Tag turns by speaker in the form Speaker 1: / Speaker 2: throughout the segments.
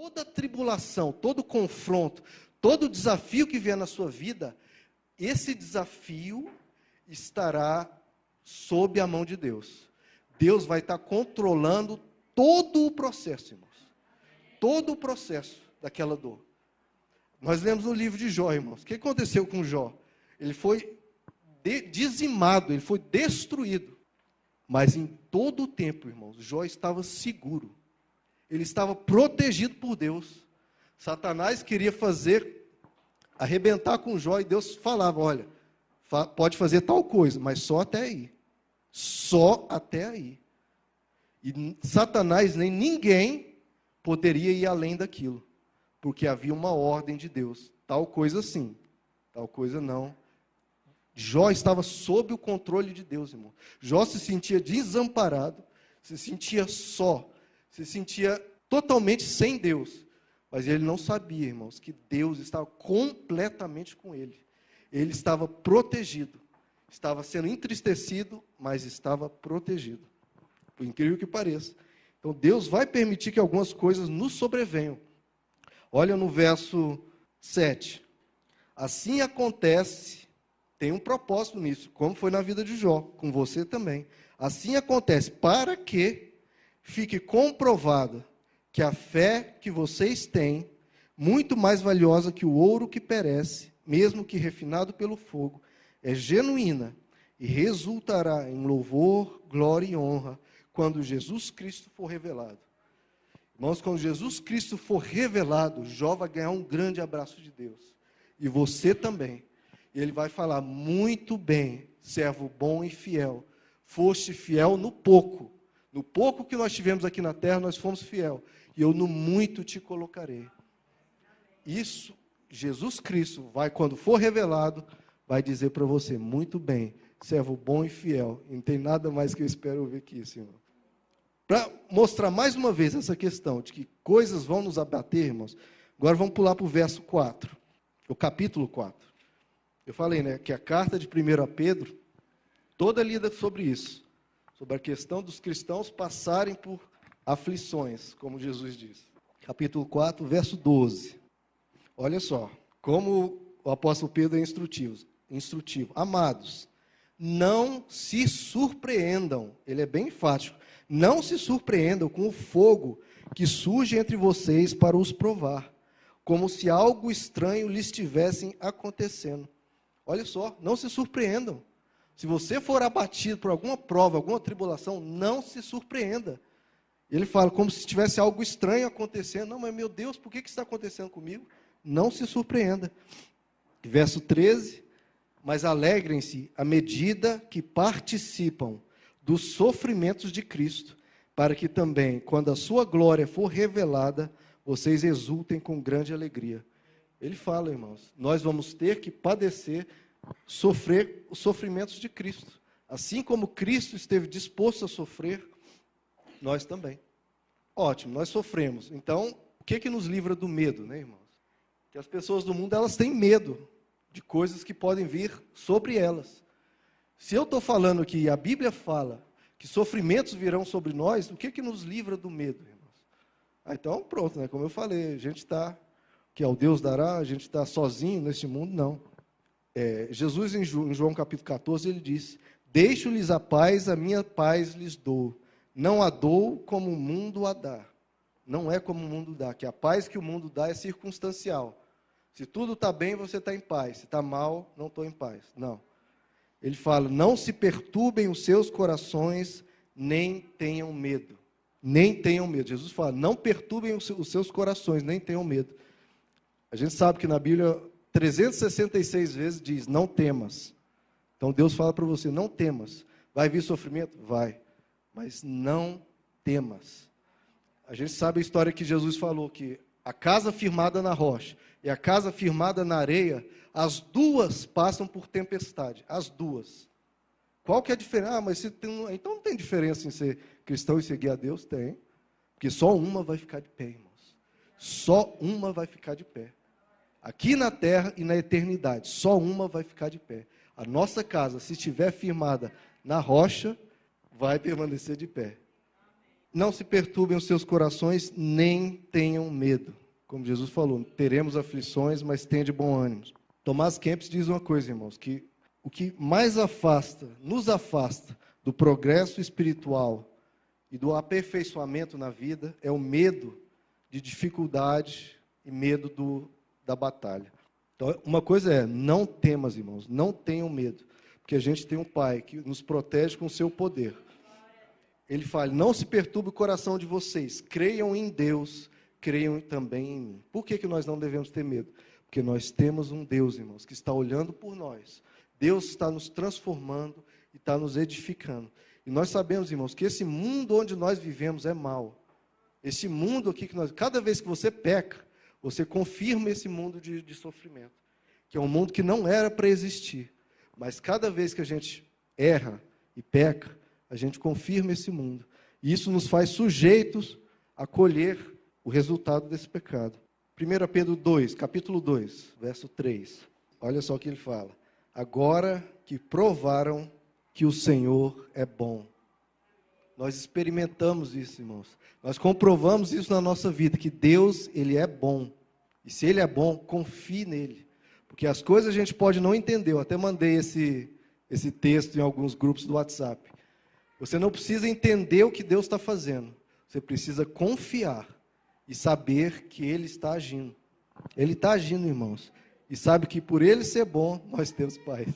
Speaker 1: toda tribulação, todo confronto, todo desafio que vier na sua vida, esse desafio estará sob a mão de Deus. Deus vai estar controlando todo o processo, irmãos. Todo o processo daquela dor. Nós lemos no livro de Jó, irmãos. O que aconteceu com Jó? Ele foi dizimado, ele foi destruído. Mas em todo o tempo, irmãos, Jó estava seguro. Ele estava protegido por Deus. Satanás queria arrebentar com Jó, e Deus falava, olha, pode fazer tal coisa, mas só até aí. Só até aí. E Satanás, nem ninguém poderia ir além daquilo, porque havia uma ordem de Deus. Tal coisa sim, tal coisa não. Jó estava sob o controle de Deus, irmão. Jó se sentia desamparado, se sentia só, se sentia totalmente sem Deus. Mas ele não sabia, irmãos, que Deus estava completamente com ele. Ele estava protegido, estava sendo entristecido, mas estava protegido. Por incrível que pareça. Então, Deus vai permitir que algumas coisas nos sobrevenham. Olha no verso 7. Assim acontece, tem um propósito nisso, como foi na vida de Jó, com você também. Assim acontece, para que fique comprovado que a fé que vocês têm, muito mais valiosa que o ouro que perece, mesmo que refinado pelo fogo, é genuína e resultará em louvor, glória e honra, quando Jesus Cristo for revelado. Irmãos, quando Jesus Cristo for revelado, Jó vai ganhar um grande abraço de Deus. E você também. E ele vai falar, muito bem, servo bom e fiel. Foste fiel no pouco. No pouco que nós tivemos aqui na terra, nós fomos fiel. E eu no muito te colocarei. Isso, Jesus Cristo vai, quando for revelado, vai dizer para você, muito bem, servo bom e fiel. E não tem nada mais que eu espero ouvir que isso, irmão. Para mostrar mais uma vez essa questão de que coisas vão nos abater, irmãos, agora vamos pular para o verso 4, o capítulo 4. Eu falei, né, que a carta de 1 Pedro, toda lida sobre isso, sobre a questão dos cristãos passarem por aflições, como Jesus diz. Capítulo 4, verso 12. Olha só, como o apóstolo Pedro é instrutivo. Amados, não se surpreendam, ele é bem enfático, não se surpreendam com o fogo que surge entre vocês para os provar, como se algo estranho lhes estivesse acontecendo. Olha só, não se surpreendam. Se você for abatido por alguma prova, alguma tribulação, não se surpreenda. Ele fala como se tivesse algo estranho acontecendo. Não, mas meu Deus, por que isso está acontecendo comigo? Não se surpreenda. Verso 13, mas alegrem-se à medida que participam dos sofrimentos de Cristo, para que também, quando a sua glória for revelada, vocês exultem com grande alegria. Ele fala, irmãos, nós vamos ter que padecer, sofrer os sofrimentos de Cristo. Assim como Cristo esteve disposto a sofrer, nós também. Ótimo, nós sofremos. Então, o que nos livra do medo, né, irmãos? Que as pessoas do mundo, elas têm medo de coisas que podem vir sobre elas. Se eu estou falando que a Bíblia fala que sofrimentos virão sobre nós, o que nos livra do medo, irmãos? Então, pronto, né? Como eu falei, a gente está, que ao Deus dará, a gente está sozinho neste mundo, não. Jesus, em João capítulo 14, ele diz, deixo-lhes a paz, a minha paz lhes dou. Não a dou como o mundo a dá. Não é como o mundo dá, que a paz que o mundo dá é circunstancial. Se tudo está bem, você está em paz. Se está mal, não estou em paz. Não. Ele fala, não se perturbem os seus corações, nem tenham medo. Nem tenham medo. Jesus fala, não perturbem os seus corações, nem tenham medo. A gente sabe que na Bíblia, 366 vezes diz, não temas. Então Deus fala para você, não temas. Vai vir sofrimento? Vai. Mas não temas. A gente sabe a história que Jesus falou, que a casa firmada na rocha e a casa firmada na areia, as duas passam por tempestade, as duas. Qual que é a diferença? Mas então não tem diferença em ser cristão e seguir a Deus? Tem. Porque só uma vai ficar de pé, irmãos. Só uma vai ficar de pé. Aqui na terra e na eternidade, só uma vai ficar de pé. A nossa casa, se estiver firmada na rocha, vai permanecer de pé. Não se perturbem os seus corações, nem tenham medo. Como Jesus falou, teremos aflições, mas tenha de bom ânimo. Tomás Kempis diz uma coisa, irmãos, que o que mais nos afasta do progresso espiritual e do aperfeiçoamento na vida é o medo de dificuldade e medo da batalha. Então, uma coisa é, não temas, irmãos, não tenham medo, porque a gente tem um Pai que nos protege com o seu poder. Ele fala, não se perturbe o coração de vocês, creiam em Deus, creiam também em mim. Por que nós não devemos ter medo? Porque nós temos um Deus, irmãos, que está olhando por nós. Deus está nos transformando e está nos edificando. E nós sabemos, irmãos, que esse mundo onde nós vivemos é mau. Esse mundo aqui, cada vez que você peca, você confirma esse mundo de sofrimento. Que é um mundo que não era para existir. Mas cada vez que a gente erra e peca, a gente confirma esse mundo. E isso nos faz sujeitos a colher o resultado desse pecado. 1 Pedro 2, capítulo 2, verso 3. Olha só o que ele fala. Agora que provaram que o Senhor é bom. Nós experimentamos isso, irmãos. Nós comprovamos isso na nossa vida, que Deus, Ele é bom. E se Ele é bom, confie nele. Porque as coisas a gente pode não entender. Eu até mandei esse texto em alguns grupos do WhatsApp. Você não precisa entender o que Deus está fazendo. Você precisa confiar e saber que Ele está agindo. Ele está agindo, irmãos. E sabe que por Ele ser bom, nós temos paz.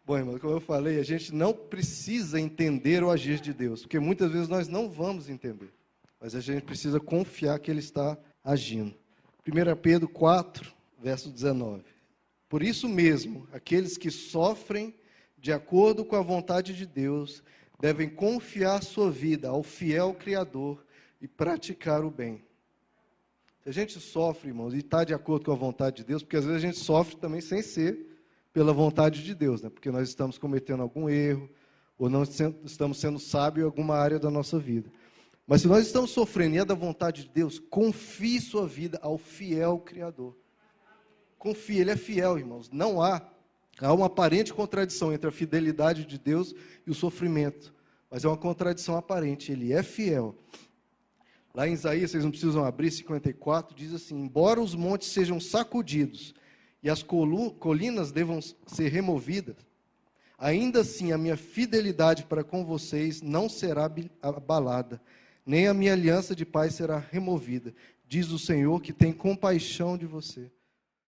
Speaker 1: Bom, irmãos, como eu falei, a gente não precisa entender o agir de Deus. Porque muitas vezes nós não vamos entender. Mas a gente precisa confiar que Ele está agindo. 1 Pedro 4, verso 19. Por isso mesmo, aqueles que sofrem de acordo com a vontade de Deus devem confiar sua vida ao fiel Criador e praticar o bem. Se a gente sofre, irmãos, e está de acordo com a vontade de Deus, porque às vezes a gente sofre também sem ser pela vontade de Deus, né? Porque nós estamos cometendo algum erro, ou não estamos sendo sábios em alguma área da nossa vida. Mas se nós estamos sofrendo e é da vontade de Deus, confie sua vida ao fiel Criador. Confie, Ele é fiel, irmãos. Não há uma aparente contradição entre a fidelidade de Deus e o sofrimento. Mas é uma contradição aparente, Ele é fiel. Lá em Isaías, vocês não precisam abrir, 54, diz assim, embora os montes sejam sacudidos e as colinas devam ser removidas, ainda assim a minha fidelidade para com vocês não será abalada, nem a minha aliança de paz será removida, diz o Senhor que tem compaixão de você.